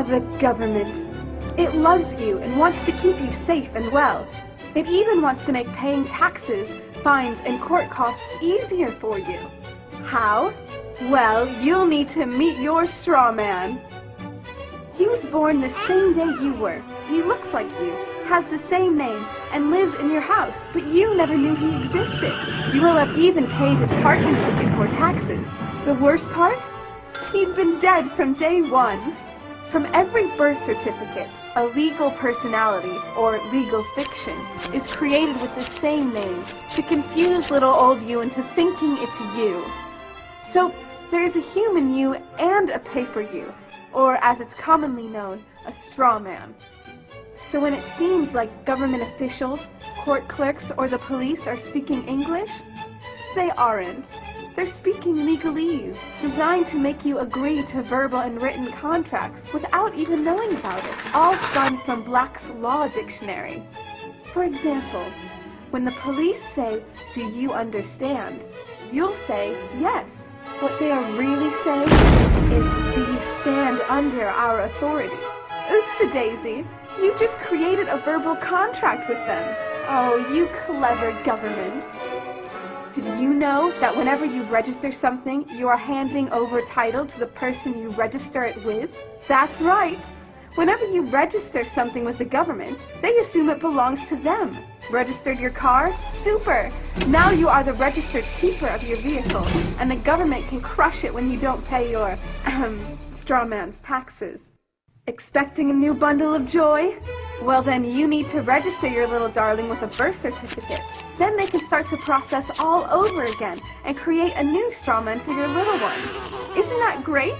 the government. It loves you and wants to keep you safe and well. It even wants to make paying taxes, fines, and court costs easier for you. How? Well, you'll need to meet your straw man. He was born the same day you were. He looks like you, has the same name, and lives in your house, but you never knew he existed. You will have even paid his parking tickets or taxes. The worst part? He's been dead from day one. From every birth certificate, a legal personality, or legal fiction, is created with the same name to confuse little old you into thinking it's you. So, there's a human you and a paper you, or as it's commonly known, a straw man. So when it seems like government officials, court clerks, or the police are speaking English, they aren't. They're speaking legalese, designed to make you agree to verbal and written contracts without even knowing about it, all spun from Black's Law Dictionary. For example, when the police say, "Do you understand?" you'll say, "Yes." What they are really saying is, "Do you stand under our authority?" Oops-a-daisy, you just created a verbal contract with them. Oh, you clever government. Did you know that whenever you register something, you are handing over title to the person you register it with? That's right. Whenever you register something with the government, they assume it belongs to them. Registered your car? Super! Now you are the registered keeper of your vehicle, and the government can crush it when you don't pay your, straw man's taxes. Expecting a new bundle of joy? Well then you need to register your little darling with a birth certificate. Then they can start the process all over again and create a new straw man for your little one. Isn't that great?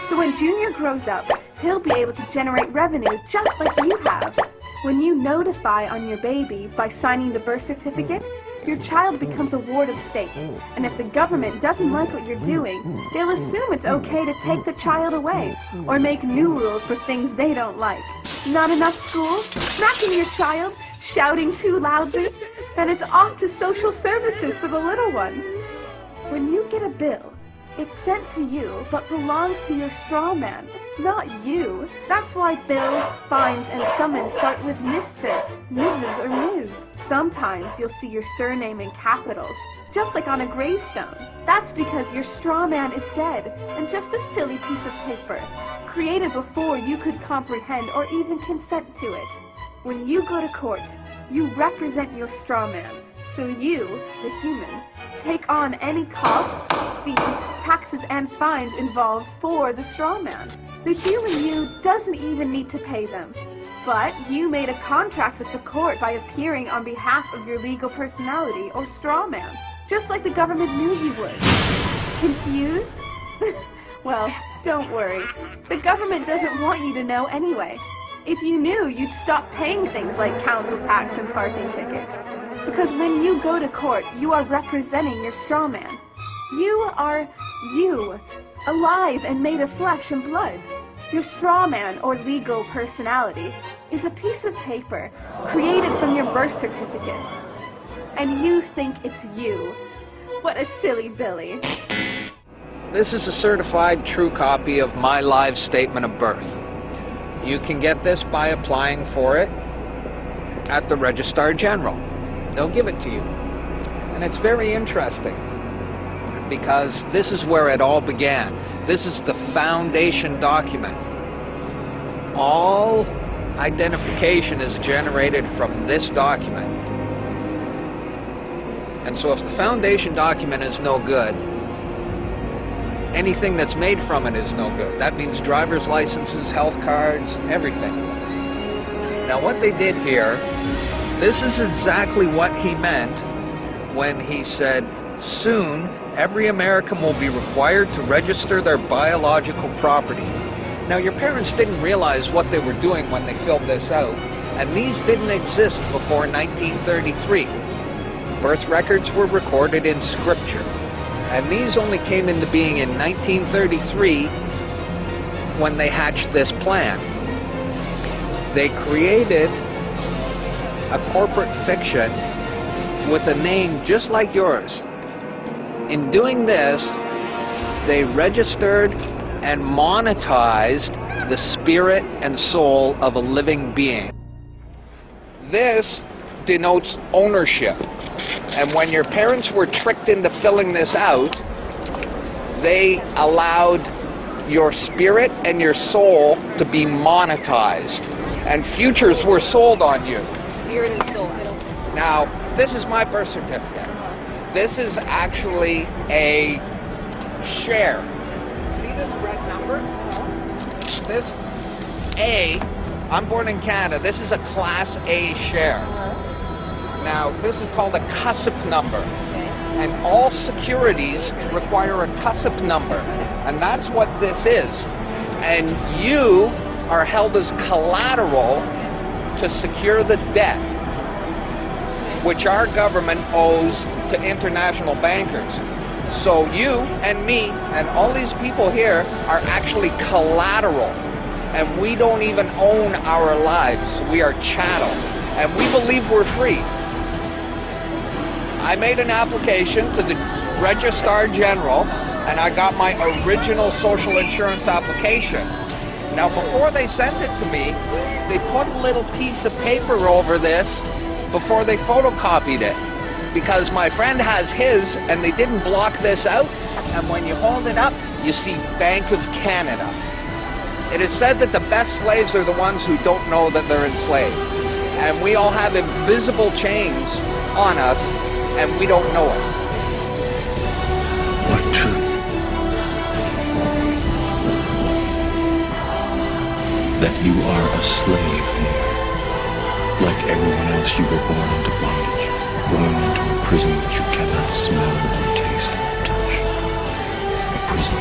So when Junior grows up, he'll be able to generate revenue just like you have. When you notify on your baby by signing the birth certificate, your child becomes a ward of state, and if the government doesn't like what you're doing, they'll assume it's okay to take the child away, or make new rules for things they don't like. Not enough school? Smacking your child? Shouting too loudly? And it's off to social services for the little one. When you get a bill, it's sent to you, but belongs to your straw man, not you. That's why bills, fines, and summons start with Mr., Mrs., or Ms. Sometimes you'll see your surname in capitals, just like on a gravestone. That's because your straw man is dead, and just a silly piece of paper, created before you could comprehend or even consent to it. When you go to court, you represent your straw man, so you, the human, take on any costs, fees, taxes, and fines involved for the straw man. The human you doesn't even need to pay them. But you made a contract with the court by appearing on behalf of your legal personality or straw man, just like the government knew you would. Confused? Well, don't worry. The government doesn't want you to know anyway. If you knew, you'd stop paying things like council tax and parking tickets. Because when you go to court, you are representing your straw man. You are you, alive and made of flesh and blood. Your straw man, or legal personality, is a piece of paper created from your birth certificate. And you think it's you. What a silly Billy. This is a certified true copy of my live statement of birth. You can get this by applying for it at the Registrar General. They'll give it to you. And it's very interesting because this is where it all began. This is the foundation document. All identification is generated from this document. And so if the foundation document is no good, anything that's made from it is no good. That means driver's licenses, health cards, everything. Now what they did here, this is exactly what he meant when he said, soon every American will be required to register their biological property. Now your parents didn't realize what they were doing when they filled this out, and these didn't exist before 1933. Birth records were recorded in scripture, and these only came into being in 1933 when they hatched this plan. They created a corporate fiction with a name just like yours. In doing this, they registered and monetized the spirit and soul of a living being. This denotes ownership. And when your parents were tricked into filling this out, they allowed your spirit and your soul to be monetized. And futures were sold on you. Spirit and soul. Now, this is my birth certificate. This is actually a share. See this red number? This A, I'm born in Canada, this is a Class A share. Now, this is called a CUSP number. And all securities require a CUSP number. And that's what this is. And you are held as collateral to secure the debt which our government owes to international bankers. So you and me and all these people here are actually collateral. And we don't even own our lives. We are chattel. And we believe we're free. I made an application to the Registrar General and I got my original social insurance application. Now before they sent it to me, they put a little piece of paper over this before they photocopied it. Because my friend has his and they didn't block this out, and when you hold it up, you see Bank of Canada. It is said that the best slaves are the ones who don't know that they're enslaved. And we all have invisible chains on us and we don't know it. What truth? That you are a slave here. Like everyone else, you were born into bondage. Born into a prison that you cannot smell or taste or touch. A prison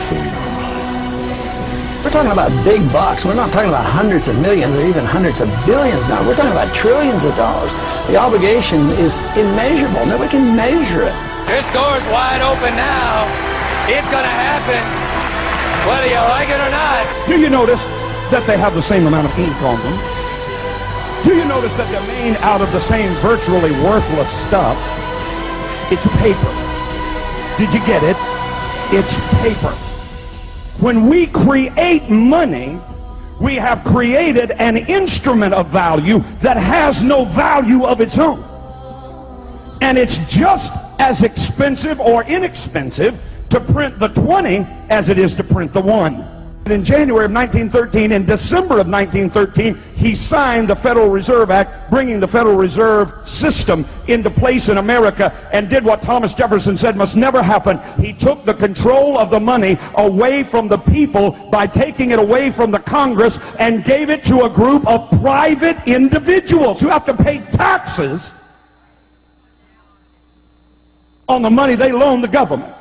for your mind. We're talking about big bucks. We're not talking about hundreds of millions or even hundreds of billions now. We're talking about trillions of dollars. The obligation is immeasurable. Nobody can measure it. This door's wide open now. It's gonna happen, whether you like it or not. Do you notice that they have the same amount of ink on them? Do you notice that they're made out of the same virtually worthless stuff? It's paper. Did you get it? It's paper. When we create money, we have created an instrument of value that has no value of its own. And it's just as expensive or inexpensive to print the 20 as it is to print the 1. In January of 1913, in December of 1913, he signed the Federal Reserve Act, bringing the Federal Reserve System into place in America, and did what Thomas Jefferson said must never happen. He took the control of the money away from the people by taking it away from the Congress and gave it to a group of private individuals who have to pay taxes on the money they loan the government.